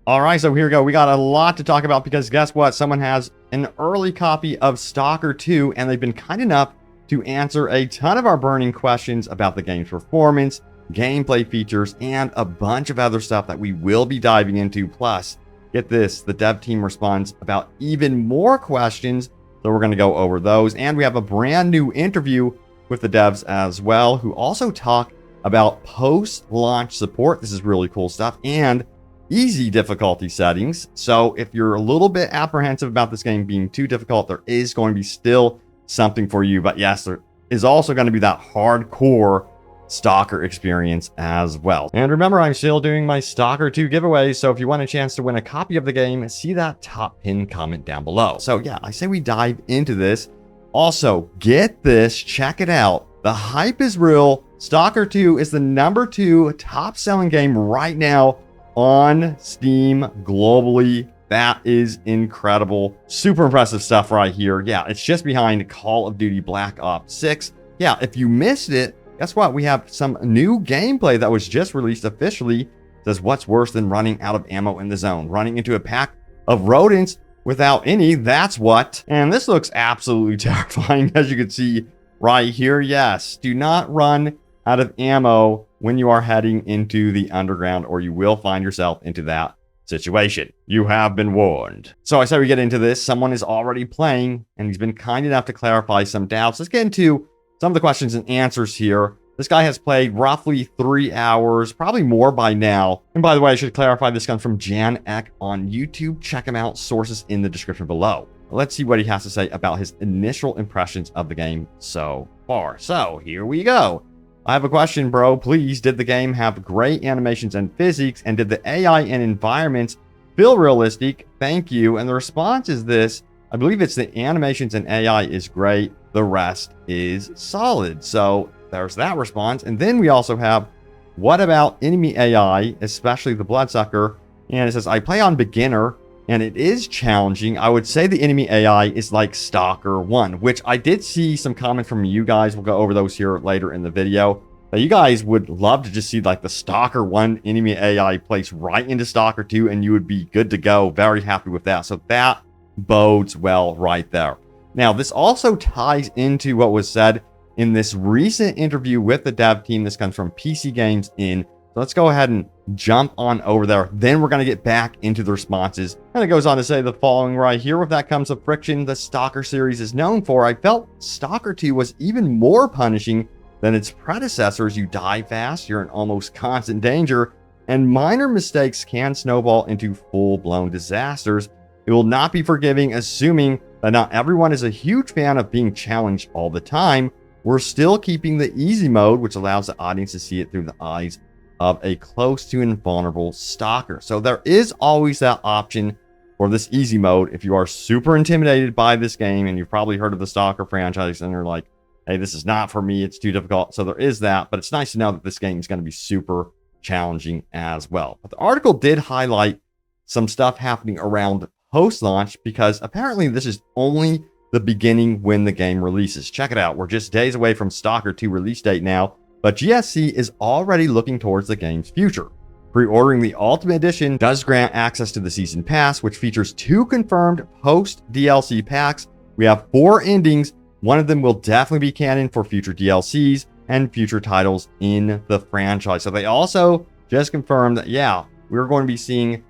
All right, so here we go. We got a lot to talk about because guess what? Someone has an early copy of Stalker 2, and they've been kind enough to answer a ton of our burning questions about the game's performance, gameplay features, and a bunch of other stuff that we will be diving into. Plus, get this, the dev team responds about even more questions, so we're going to go over those. And we have a brand new interview with the devs as well, who also talk about post-launch support. This is really cool stuff. And easy difficulty settings. So if you're a little bit apprehensive about this game being too difficult, there is going to be still something for you. But yes, there is also going to be that hardcore Stalker experience as well. And remember, I'm still doing my Stalker 2 giveaway. So if you want a chance to win a copy of the game, see that top pinned comment down below. So yeah, I say we dive into this. Also, get this, check it out. The hype is real. Stalker 2 is the #2 top selling game right now on Steam globally. That is incredible. Super impressive stuff right here. Yeah, it's just behind Call of Duty Black Ops 6. Yeah, if you missed it, guess what? We have some new gameplay that was just released officially. It says, what's worse than running out of ammo in the zone? Running into a pack of rodents without any, that's what. And this looks absolutely terrifying, as you can see right here. Yes, do not run out of ammo when you are heading into the underground, or you will find yourself into that situation. You have been warned. So I say we get into this. Someone is already playing, and he's been kind enough to clarify some doubts. Let's get into some of the questions and answers here. This guy has played roughly 3 hours, probably more by now. And by the way, I should clarify, this comes from Jan Eck on YouTube. Check him out. Sources in the description below. Let's see what he has to say about his initial impressions of the game so far. So here we go. I have a question, bro. Please, did the game have great animations and physics? And did the AI and environments feel realistic? Thank you. And the response is this. I believe it's the animations and AI is great. The rest is solid. So there's that response. And then we also have, what about enemy AI, especially the Bloodsucker? And it says, I play on beginner, and it is challenging. I would say the enemy AI is like Stalker 1, which I did see some comments from you guys. We'll go over those here later in the video. But you guys would love to just see like the Stalker 1 enemy AI placed right into Stalker 2, and you would be good to go. Very happy with that. So that bodes well right there. Now, this also ties into what was said in this recent interview with the dev team. This comes from PC Games In. So let's go ahead and jump on over there. Then we're going to get back into the responses. And it goes on to say the following right here. With that comes the friction the Stalker series is known for. I felt Stalker 2 was even more punishing than its predecessors. You die fast, you're in almost constant danger, and minor mistakes can snowball into full-blown disasters. It will not be forgiving, assuming that not everyone is a huge fan of being challenged all the time. We're still keeping the easy mode, which allows the audience to see it through the eyes of a close to invulnerable Stalker. So there is always that option for this easy mode. If you are super intimidated by this game, and you've probably heard of the Stalker franchise and you're like, hey, this is not for me, it's too difficult. So there is that, but it's nice to know that this game is going to be super challenging as well. But the article did highlight some stuff happening around post-launch, because apparently this is only the beginning when the game releases. Check it out. We're just days away from Stalker 2 release date now, but GSC is already looking towards the game's future. Pre-ordering the Ultimate Edition does grant access to the Season Pass, which features 2 confirmed post-DLC packs. We have 4 endings. One of them will definitely be canon for future DLCs and future titles in the franchise. So they also just confirmed that, yeah, we're going to be seeing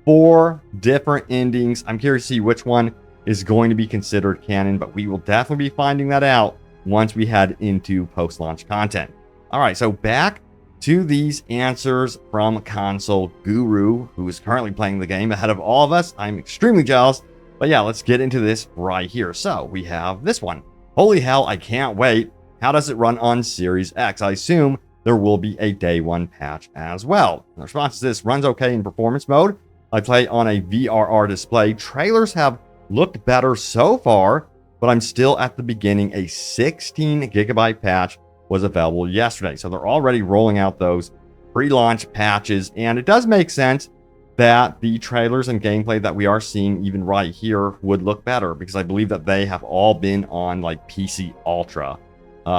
4 different endings. I'm curious to see which one is going to be considered canon, but we will definitely be finding that out once we head into post-launch content. All right, so back to these answers from Console Guru, who is currently playing the game ahead of all of us. I'm extremely jealous, but yeah, let's get into this right here. So we have this one. Holy hell, I can't wait. How does it run on Series X? I assume there will be a day 1 patch as well. The response to this: runs okay in performance mode. I play on a VRR display. Trailers have looked better so far, but I'm still at the beginning. A 16 gigabyte patch was available yesterday. So they're already rolling out those pre-launch patches. And it does make sense that the trailers and gameplay that we are seeing even right here would look better, because I believe that they have all been on like PC Ultra.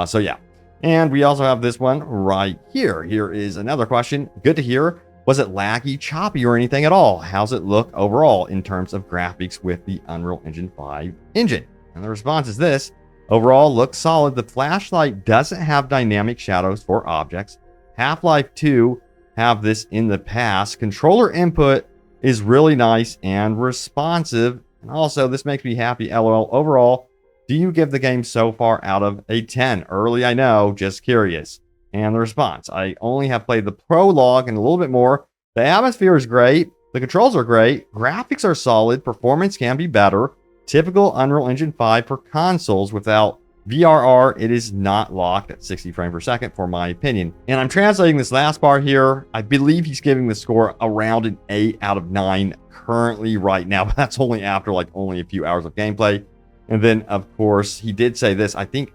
So yeah. And we also have this one right here. Here is another question. Good to hear. Was it laggy, choppy, or anything at all? How's it look overall in terms of graphics with the Unreal Engine 5 engine? And the response is this. Overall, looks solid. The flashlight doesn't have dynamic shadows for objects. Half-Life 2 have this in the past. Controller input is really nice and responsive. And also, this makes me happy, LOL. Overall, do you give the game so far out of a 10? Early, I know, just curious. And the response, I only have played the prologue and a little bit more. The atmosphere is great. The controls are great. Graphics are solid. Performance can be better. Typical Unreal Engine 5 for consoles. Without VRR, it is not locked at 60 frames per second, for my opinion. And I'm translating this last part here. I believe he's giving the score around an 8 out of 9 currently right now, but that's only after only a few hours of gameplay. And then, of course, he did say this. I think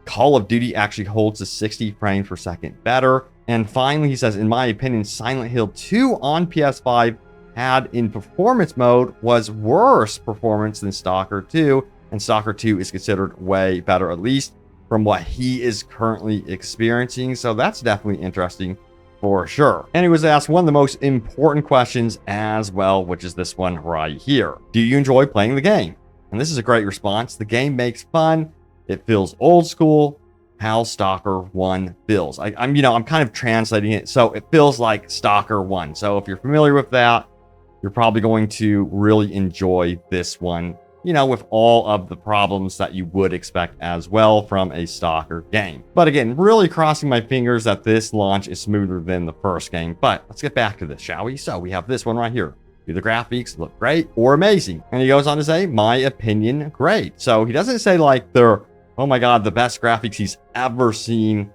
Call of Duty actually holds the 60 frames per second better. And finally, he says, in my opinion, Silent Hill 2 on PS5 had in performance mode was worse performance than Stalker 2. And Stalker 2 is considered way better, at least from what he is currently experiencing. So that's definitely interesting for sure. And he was asked one of the most important questions as well, which is this one right here. Do you enjoy playing the game? And this is a great response. The game makes fun. It feels old school. How Stalker 1 feels. I'm kind of translating it. So it feels like Stalker 1. So if you're familiar with that, you're probably going to really enjoy this one, with all of the problems that you would expect as well from a Stalker game. But again, really crossing my fingers that this launch is smoother than the first game. But let's get back to this, shall we? So we have this one right here. Do the graphics look great or amazing? And he goes on to say, my opinion, great. So he doesn't say they're, oh my God, the best graphics he's ever seen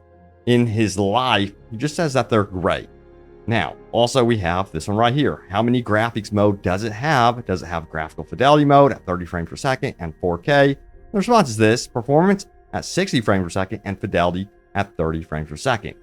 in his life. He just says that they're great. Now, also we have this one right here. How many graphics mode does it have? Does it have graphical fidelity mode at 30 frames per second and 4K? The response is this: performance at 60 frames per second and fidelity at 30 frames per second.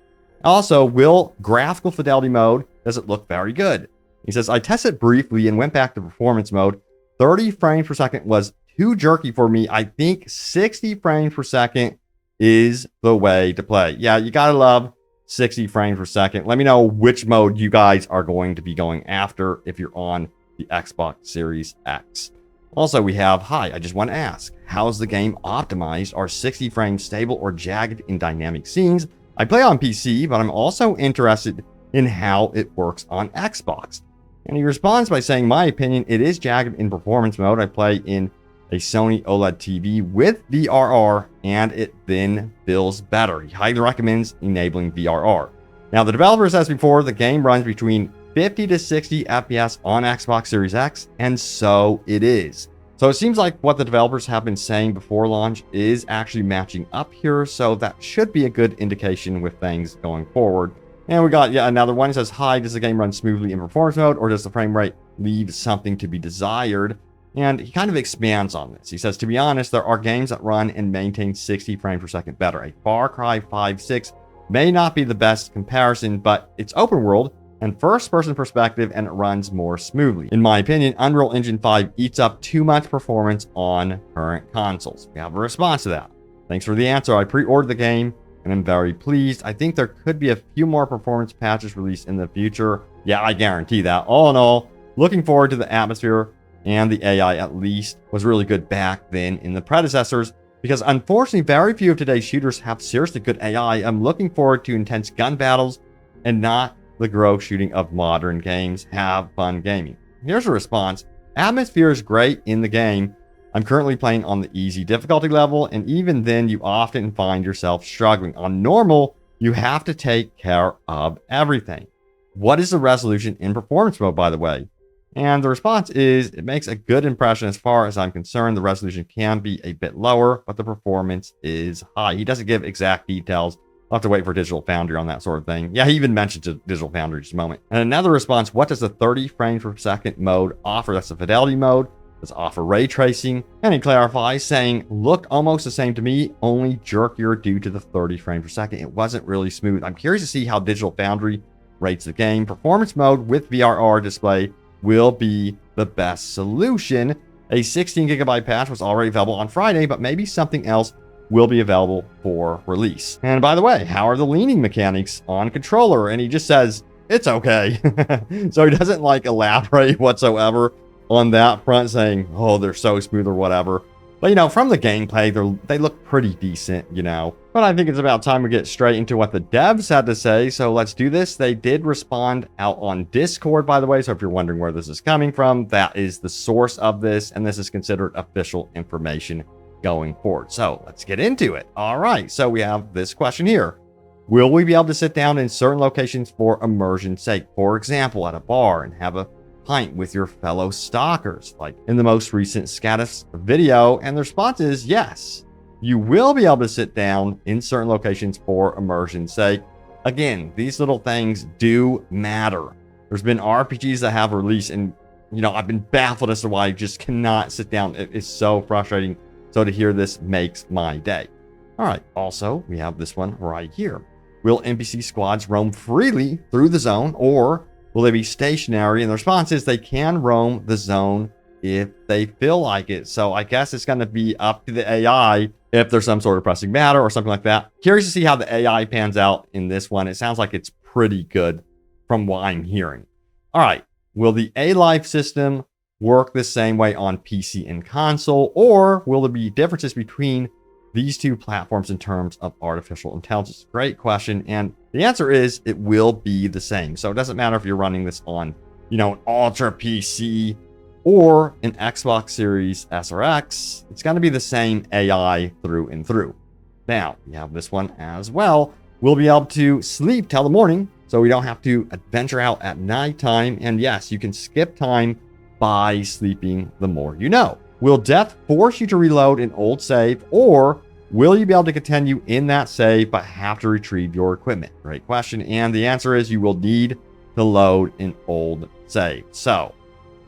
Also, will graphical fidelity mode, does it look very good? He says, I tested briefly and went back to performance mode. 30 frames per second was too jerky for me. I think 60 frames per second is the way to play. Yeah, you gotta love 60 frames per second. Let me know which mode you guys are going to be going after if you're on the Xbox Series X. Also, we have, hi, I just want to ask, how's the game optimized? Are 60 frames stable or jagged in dynamic scenes? I play on PC, but I'm also interested in how it works on Xbox. And he responds by saying, my opinion, it is jagged in performance mode. I play in a Sony OLED TV with VRR, and it then feels better. He highly recommends enabling VRR. Now, the developer says before, the game runs between 50 to 60 FPS on Xbox Series X, and so it is. So it seems like what the developers have been saying before launch is actually matching up here, so that should be a good indication with things going forward. And we got another one. It says, hi, does the game run smoothly in performance mode, or does the frame rate leave something to be desired? And he kind of expands on this. He says, to be honest, there are games that run and maintain 60 frames per second better. A Far Cry 5/6 may not be the best comparison, but it's open world and first-person perspective, and it runs more smoothly. In my opinion, Unreal Engine 5 eats up too much performance on current consoles. We have a response to that. Thanks for the answer. I pre-ordered the game, and I'm very pleased. I think there could be a few more performance patches released in the future. Yeah, I guarantee that. All in all, looking forward to the atmosphere, and the AI at least was really good back then in the predecessors, because unfortunately very few of today's shooters have seriously good AI. I'm looking forward to intense gun battles and not the gross shooting of modern games. Have fun gaming. Here's a response. Atmosphere is great in the game. I'm currently playing on the easy difficulty level, and even then you often find yourself struggling. On normal, you have to take care of everything. What is the resolution in performance mode, by the way? And the response is, it makes a good impression as far as I'm concerned. The resolution can be a bit lower, but the performance is high. He doesn't give exact details. I'll have to wait for Digital Foundry on that sort of thing. Yeah, he even mentioned Digital Foundry just a moment. And another response, what does the 30 frames per second mode offer? That's the fidelity mode. Does it offer ray tracing? And he clarifies, saying, looked almost the same to me, only jerkier due to the 30 frames per second. It wasn't really smooth. I'm curious to see how Digital Foundry rates the game. Performance mode with VRR display will be the best solution. A 16 gigabyte patch was already available on Friday, but maybe something else will be available for release. And by the way, how are the leaning mechanics on controller? And he just says, it's okay. So he doesn't like elaborate whatsoever on that front, saying, oh, they're so smooth or whatever. But, you know, from the gameplay, they look pretty decent, you know. But I think it's about time we get straight into what the devs had to say. So let's do this. They did respond out on Discord, by the way. So if you're wondering where this is coming from, that is the source of this. And this is considered official information going forward. So let's get into it. All right. So we have this question here. Will we be able to sit down in certain locations for immersion's sake? For example, at a bar and have a pint with your fellow stalkers, like in the most recent Scatus video? And the response is yes. You will be able to sit down in certain locations for immersion's sake. Again, these little things do matter. There's been RPGs that have released, and you know, I've been baffled as to why I just cannot sit down. It's so frustrating. So to hear this makes my day. All right. Also, we have this one right here. Will NPC squads roam freely through the zone, or will they be stationary? And the response is they can roam the zone if they feel like it. So I guess it's going to be up to the AI if there's some sort of pressing matter or something like that. Curious to see how the AI pans out in this one. It sounds like it's pretty good from what I'm hearing. All right. Will the A-Life system work the same way on PC and console, or will there be differences between these two platforms in terms of artificial intelligence? Great question. And the answer is it will be the same. So it doesn't matter if you're running this on, you know, an Ultra PC or an Xbox Series S or X. It's going to be the same AI through and through. Now, we have this one as well. We'll be able to sleep till the morning, so we don't have to adventure out at nighttime. And yes, you can skip time by sleeping the more you know. Will death force you to reload an old save, or will you be able to continue in that save but have to retrieve your equipment? Great question. And the answer is you will need to load an old save. So,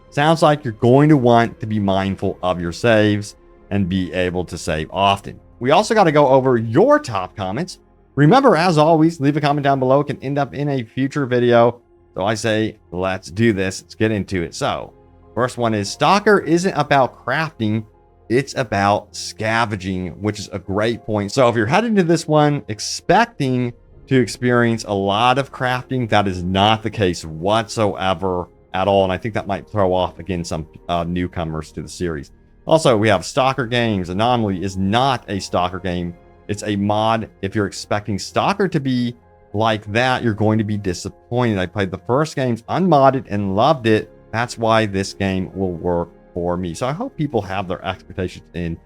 sounds like you're going to want to be mindful of your saves and be able to save often. We also got to go over your top comments. Remember, as always, leave a comment down below. It can end up in a future video. So I say, let's do this. Let's get into it. So, first one is Stalker isn't about crafting, it's about scavenging, which is a great point. So if you're heading to this one expecting to experience a lot of crafting, that is not the case whatsoever at all. And I think that might throw off, again, some newcomers to the series. Also, we have Stalker Games. Anomaly is not a Stalker game. It's a mod. If you're expecting Stalker to be like that, you're going to be disappointed. I played the first games unmodded and loved it. That's why this game will work for me. So I hope people have their expectations in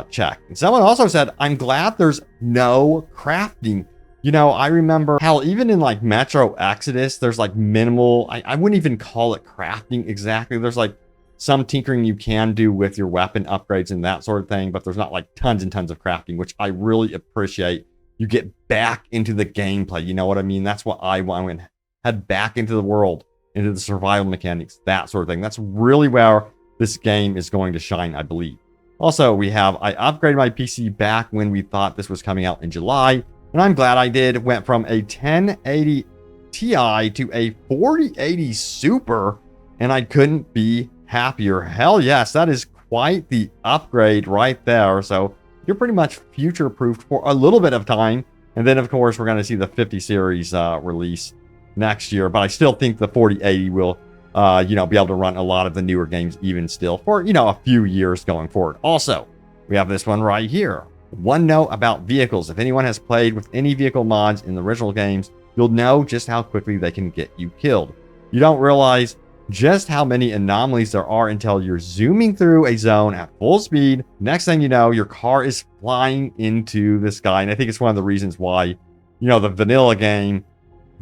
check. And someone also said, I'm glad there's no crafting. You know, I remember how even in like Metro Exodus, there's like minimal, I wouldn't even call it crafting exactly. There's like some tinkering you can do with your weapon upgrades and that sort of thing, but there's not like tons and tons of crafting, which I really appreciate. You get back into the gameplay. You know what I mean? That's what I want to head back into the world, into the survival mechanics, that sort of thing. That's really where this game is going to shine, I believe. Also, I upgraded my PC back when we thought this was coming out in July, and I'm glad I did. Went from a 1080 Ti to a 4080 Super, and I couldn't be happier. Hell yes, that is quite the upgrade right there. So you're pretty much future-proofed for a little bit of time. And then, of course, we're going to see the 50 series release next year. But I still think the 4080 will, be able to run a lot of the newer games even still for, a few years going forward. Also, we have this one right here. One note about vehicles. If anyone has played with any vehicle mods in the original games, you'll know just how quickly they can get you killed. You don't realize just how many anomalies there are until you're zooming through a zone at full speed. Next thing you know, your car is flying into the sky. And I think it's one of the reasons why, the vanilla game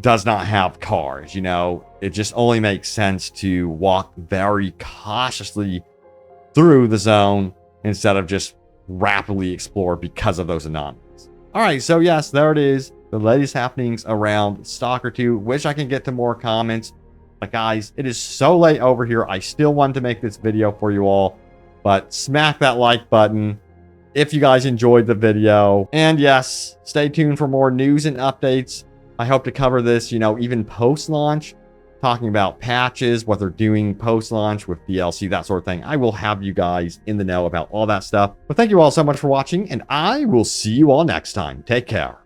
does not have cars. It just only makes sense to walk very cautiously through the zone instead of just rapidly explore because of those anomalies. All right, so yes, there it is. The latest happenings around Stalker 2. Wish I can get to more comments. But guys, it is so late over here. I still wanted to make this video for you all. But smack that like button if you guys enjoyed the video. And yes, stay tuned for more news and updates. I hope to cover this, even post-launch. Talking about patches, what they're doing post-launch with DLC, that sort of thing. I will have you guys in the know about all that stuff. But thank you all so much for watching, and I will see you all next time. Take care.